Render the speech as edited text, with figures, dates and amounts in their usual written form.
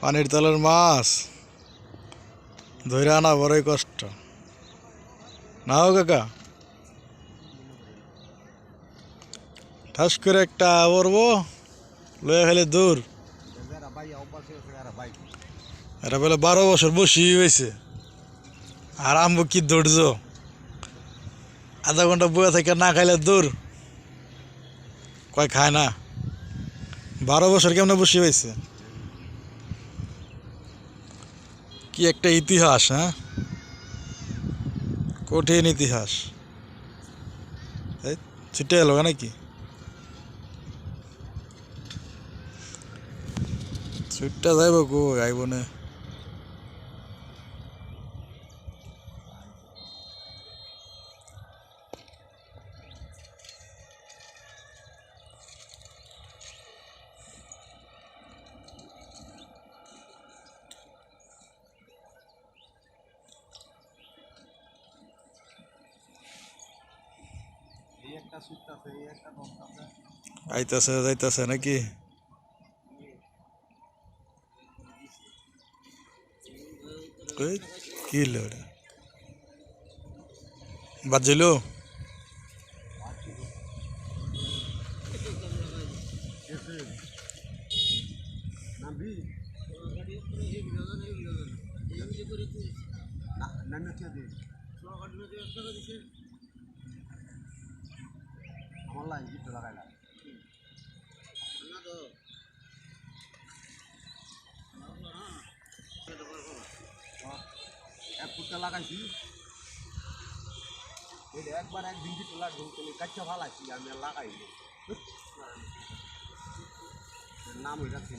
পানির তলের মাছ ধরে আনা বড়ই কষ্ট না হোক কাকা ঠাস করে একটা পড়বো লয়ে খেলে দূর এটা বলে 12 বছর বসি হয়েছে আর আমবো কি ধৈর্য আধা ঘন্টা বয়ে থেকে না খাইলে দূর কয় খায় না 12 বছর কেমন বসি হয়েছে কি একটা ইতিহাস হ্যাঁ কঠিন ইতিহাস ছুটে এলো নাকি ছুটটা যাইব গো আইব না আইতাছে যাইতাছে নাকি কি লোড়া বাজলো আমার লাইন গিট লাগাইলা এক ফুটটা লাগাইছি এটা একবার এক দিন গিট লাগবে তুমি কাচ্চা ভালাইছি আমি লাগাই নাম হয়ে যাচ্ছে